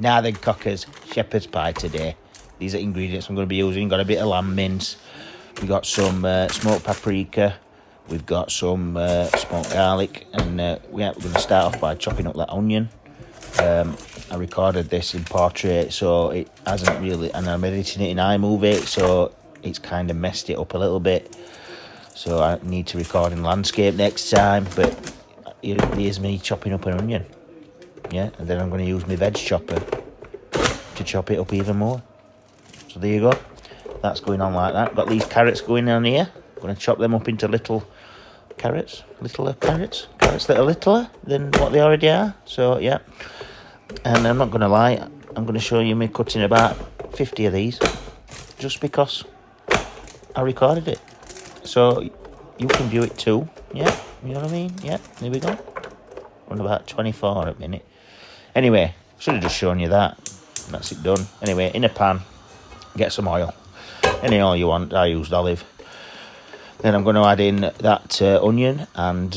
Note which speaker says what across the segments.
Speaker 1: Now then, cockers, shepherd's pie today. These are ingredients I'm going to be using. Got a bit of lamb mince. We've got some smoked paprika. We've got some smoked garlic. And we're going to start off by chopping up that onion. I recorded this in portrait, so it hasn't really... And I'm editing it in iMovie, so it's kind of messed it up a little bit. So I need to record in landscape next time. But here's me chopping up an onion. Yeah, and then I'm going to use my veg chopper to chop it up even more. So there you go. That's going on like that. Got these carrots going on here. Going to chop them up into little carrots. Littler carrots. Carrots that are littler than what they already are. So, yeah. And I'm not going to lie. I'm going to show you me cutting about 50 of these. Just because I recorded it. So, you can view it too. Yeah, you know what I mean? Yeah, there we go. On about 24 at a minute. Anyway, should have just shown you that. That's it done. Anyway, in a pan, get some oil. Any oil you want. I used olive. Then I'm going to add in that onion and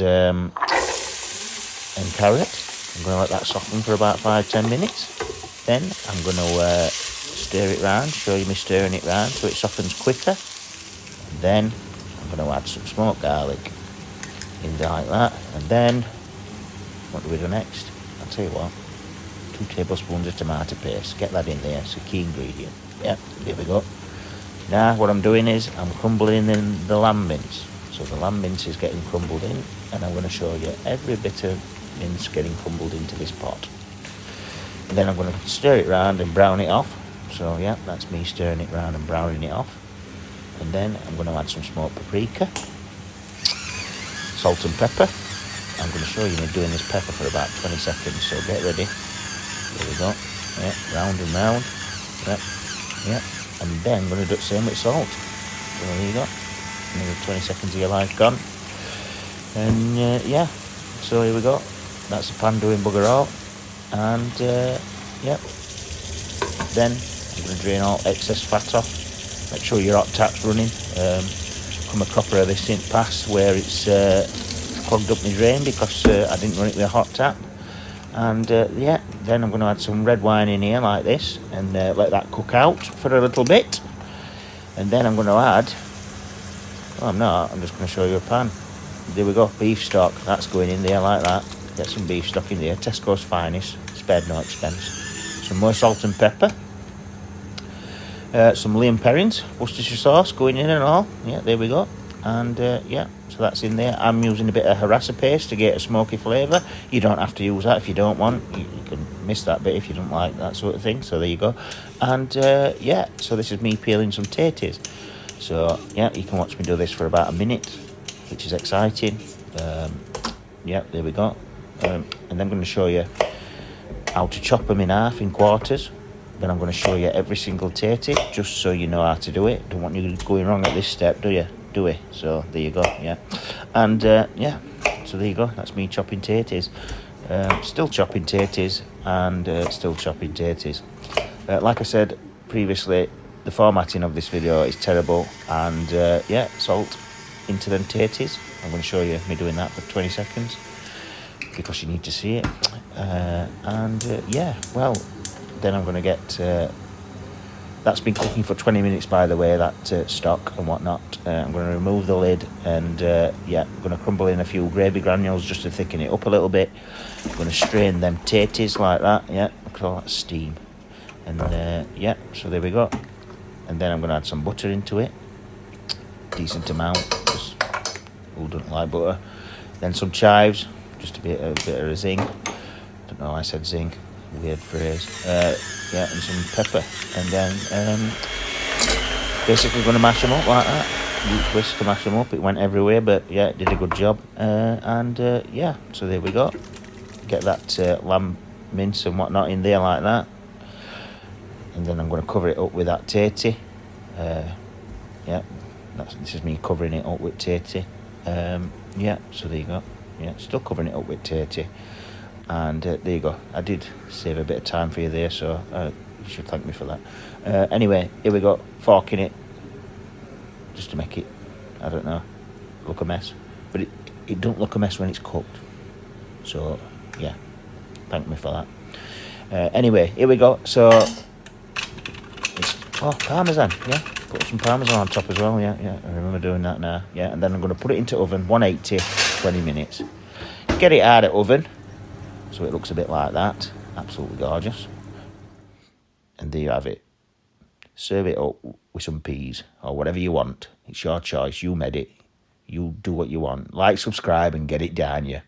Speaker 1: carrot. I'm going to let that soften for about 5-10 minutes. Then I'm going to stir it round. Show you me stirring it round so it softens quicker. And then I'm going to add some smoked garlic in there like that. And then what do we do next? I'll tell you what. 2 tablespoons of tomato paste. Get that in there. It's a key ingredient. Yep, here we go. Now what I'm doing is I'm crumbling in the lamb mince. So the lamb mince is getting crumbled in, and I'm going to show you every bit of mince getting crumbled into this pot. And then I'm going to stir it round and brown it off. So yeah, that's me stirring it round and browning it off. And then I'm going to add some smoked paprika, salt and pepper. I'm going to show you me doing this pepper for about 20 seconds, so get ready. There we go. Yeah, round and round. Yep, yep. And then I'm going to do the same with salt. So there you go. Another 20 seconds of your life gone. And yeah, so here we go. That's the pan doing bugger all. And yep. Then I'm going to drain all excess fat off. Make sure your hot tap's running. Come a copper of this in past where it's clogged up my drain because I didn't run it with a hot tap. And yeah, then I'm going to add some red wine in here like this and let that cook out for a little bit. And then I'm going to add, well, I'm not, I'm just going to show you a pan. There we go, beef stock, that's going in there like that. Get some beef stock in there, Tesco's finest, spared no expense. Some more salt and pepper. Some Liam Perrins, Worcestershire sauce going in and all. Yeah, there we go. And yeah, so that's in there. I'm using a bit of harissa paste to get a smoky flavour. You don't have to use that if you don't want. You can miss that bit if you don't like that sort of thing. So there you go. And yeah, so this is me peeling some tatties. So yeah, you can watch me do this for about a minute, which is exciting. Yeah, there we go. And then I'm going to show you how to chop them in half, in quarters. Then I'm going to show you every single tatty, just so you know how to do it. Don't want you going wrong at this step, do you? Do we? So there you go, yeah. And yeah, so there you go. That's me chopping tatties. Still chopping tatties and still chopping tatties. Like I said previously, the formatting of this video is terrible. And yeah, salt into them tatties. I'm going to show you me doing that for 20 seconds because you need to see it. And yeah, well, then I'm going to get... that's been cooking for 20 minutes, by the way, that stock and whatnot. I'm going to remove the lid and, yeah, I'm going to crumble in a few gravy granules just to thicken it up a little bit. I'm going to strain them tatties like that, yeah, look at all that steam. And, yeah, so there we go. And then I'm going to add some butter into it. Decent amount, because who doesn't like butter? Then some chives, just a bit of a zing. Don't know why I said zing. Weird phrase. Yeah, and some pepper, and then basically going to mash them up like that. Use whisk to mash them up. It went everywhere, but yeah, it did a good job. And yeah, so there we go. Get that lamb mince and whatnot in there like that, and then I'm going to cover it up with that tatty. Yeah, this is me covering it up with tatty. Yeah, so there you go. Yeah, still covering it up with tatty. And there you go. I did save a bit of time for you there, so you should thank me for that. Anyway, here we go. Forking it. Just to make it, I don't know, look a mess. But it don't look a mess when it's cooked. So, yeah. Thank me for that. Anyway, here we go. So, parmesan, yeah. Put some parmesan on top as well, yeah. I remember doing that now, yeah. And then I'm going to put it into oven, 180, 20 minutes. Get it out of oven, so it looks a bit like that. Absolutely gorgeous. And there you have it. Serve it up with some peas or whatever you want. It's your choice. You made it. You do what you want. Like, subscribe, and get it down you.